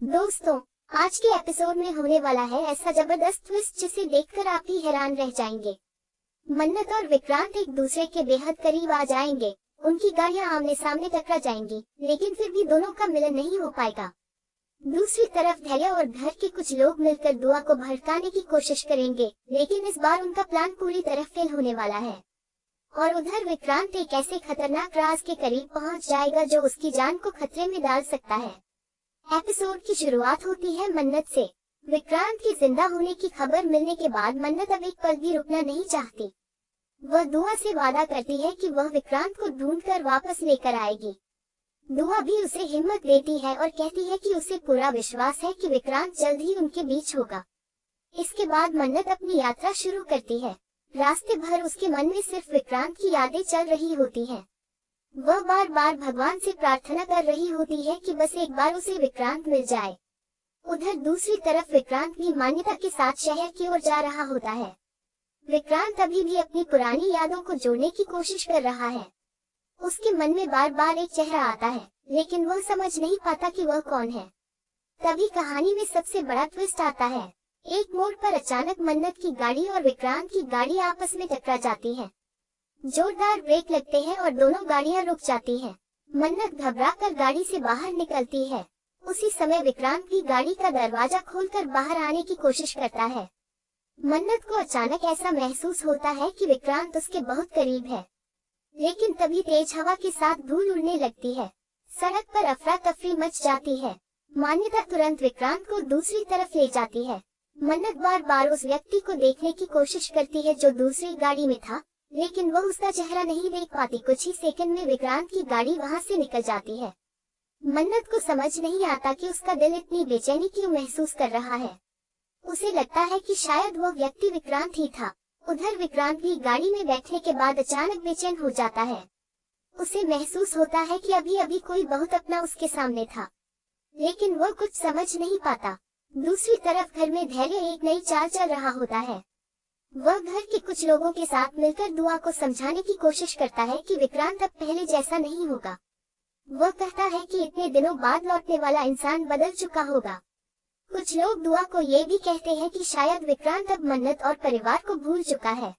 दोस्तों, आज के एपिसोड में होने वाला है ऐसा जबरदस्त ट्विस्ट जिसे देखकर आप ही हैरान रह जाएंगे। मन्नत और विक्रांत एक दूसरे के बेहद करीब आ जाएंगे। उनकी गाड़ियां आमने सामने टकरा जाएंगी, लेकिन फिर भी दोनों का मिलन नहीं हो पाएगा। दूसरी तरफ धैर्य और घर के कुछ लोग मिलकर दुआ को भड़काने की कोशिश करेंगे, लेकिन इस बार उनका प्लान पूरी तरह फेल होने वाला है। और उधर विक्रांत एक ऐसे खतरनाक राज के करीब पहुंच जाएगा जो उसकी जान को खतरे में डाल सकता है। एपिसोड की शुरुआत होती है मन्नत से। विक्रांत के जिंदा होने की खबर मिलने के बाद मन्नत अब एक पल भी रुकना नहीं चाहती। वह दुआ से वादा करती है कि वह विक्रांत को ढूंढकर वापस लेकर आएगी। दुआ भी उसे हिम्मत देती है और कहती है कि उसे पूरा विश्वास है कि विक्रांत जल्द ही उनके बीच होगा। इसके बाद मन्नत अपनी यात्रा शुरू करती है। रास्ते भर उसके मन में सिर्फ विक्रांत की यादें चल रही होती हैं। वह बार बार भगवान से प्रार्थना कर रही होती है कि बस एक बार उसे विक्रांत मिल जाए। उधर दूसरी तरफ विक्रांत भी मान्यता के साथ शहर की ओर जा रहा होता है। विक्रांत अभी भी अपनी पुरानी यादों को जोड़ने की कोशिश कर रहा है। उसके मन में बार बार एक चेहरा आता है, लेकिन वह समझ नहीं पाता कि वह कौन है। तभी कहानी में सबसे बड़ा ट्विस्ट आता है। एक मोड़ पर अचानक मन्नत की गाड़ी और विक्रांत की गाड़ी आपस में टकरा जाती है। जोरदार ब्रेक लगते हैं और दोनों गाड़ियां रुक जाती हैं। मन्नत घबराकर गाड़ी से बाहर निकलती है। उसी समय विक्रांत भी गाड़ी का दरवाजा खोलकर बाहर आने की कोशिश करता है। मन्नत को अचानक ऐसा महसूस होता है कि विक्रांत उसके बहुत करीब है, लेकिन तभी तेज हवा के साथ धूल उड़ने लगती है। सड़क पर अफरा तफरी मच जाती है। मान्यता तुरंत विक्रांत को दूसरी तरफ ले जाती है। मन्नत बार बार उस व्यक्ति को देखने की कोशिश करती है जो दूसरी गाड़ी में था, लेकिन वह उसका चेहरा नहीं देख पाती। कुछ ही सेकंड में विक्रांत की गाड़ी वहां से निकल जाती है। मन्नत को समझ नहीं आता कि उसका दिल इतनी बेचैनी क्यों महसूस कर रहा है। उसे लगता है कि शायद वह व्यक्ति विक्रांत ही था। उधर विक्रांत भी गाड़ी में बैठने के बाद अचानक बेचैन हो जाता है। उसे महसूस होता है कि अभी अभी कोई बहुत अपना उसके सामने था, लेकिन वह कुछ समझ नहीं पाता। दूसरी तरफ घर में धैर्य एक नई चाल चल रहा होता है। वह घर के कुछ लोगों के साथ मिलकर दुआ को समझाने की कोशिश करता है कि विक्रांत अब पहले जैसा नहीं होगा। वह कहता है कि इतने दिनों बाद लौटने वाला इंसान बदल चुका होगा। कुछ लोग दुआ को ये भी कहते हैं कि शायद विक्रांत अब मन्नत और परिवार को भूल चुका है,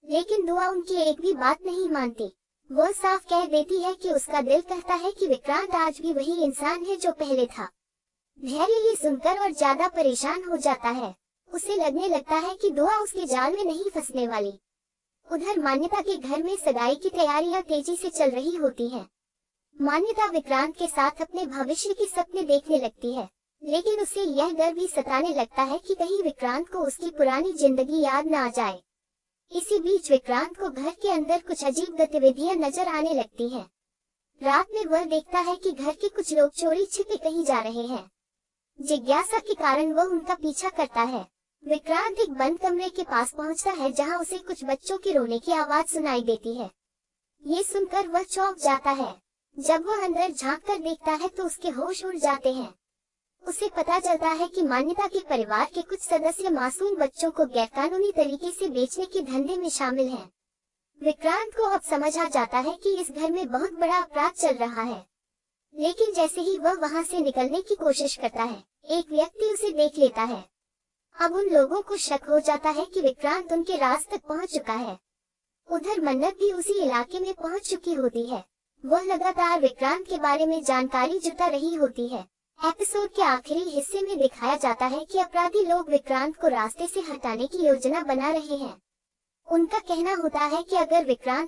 लेकिन दुआ उनकी एक भी बात नहीं मानती। वह साफ कह देती है कि उसका दिल कहता है कि विक्रांत आज भी वही इंसान है जो पहले था। धैर्य ये सुनकर और ज्यादा परेशान हो जाता है। उसे लगने लगता है कि दुआ उसके जाल में नहीं फंसने वाली। उधर मान्यता के घर में सगाई की तैयारियां तेजी से चल रही होती हैं। मान्यता विक्रांत के साथ अपने भविष्य के सपने देखने लगती है, लेकिन उसे यह डर भी सताने लगता है कि कहीं विक्रांत को उसकी पुरानी जिंदगी याद न आ जाए। इसी बीच विक्रांत को घर के अंदर कुछ अजीब गतिविधियां नजर आने लगती हैं। रात में वह देखता है कि घर के कुछ लोग चोरी छिपे कहीं जा रहे हैं। जिज्ञासा के कारण वह उनका पीछा करता है। विक्रांत एक बंद कमरे के पास पहुंचता है जहां उसे कुछ बच्चों के रोने की आवाज सुनाई देती है। ये सुनकर वह चौंक जाता है। जब वह अंदर झांककर देखता है तो उसके होश उड़ जाते हैं। उसे पता चलता है कि मान्यता के परिवार के कुछ सदस्य मासूम बच्चों को गैरकानूनी तरीके से बेचने के धंधे में शामिल हैं। विक्रांत को अब समझ आ जाता है कि इस घर में बहुत बड़ा अपराध चल रहा है, लेकिन जैसे ही वह वहां से निकलने की कोशिश करता है, एक व्यक्ति उसे देख लेता है। अब उन लोगों को शक हो जाता है कि विक्रांत उनके राज तक पहुंच चुका है। उधर मन्नत भी उसी इलाके में पहुंच चुकी होती है। वह लगातार विक्रांत के बारे में जानकारी जुटा रही होती है। एपिसोड के आखिरी हिस्से में दिखाया जाता है कि अपराधी लोग विक्रांत को रास्ते से हटाने की योजना बना रहे हैं। उनका कहना होता है कि अगर विक्रांत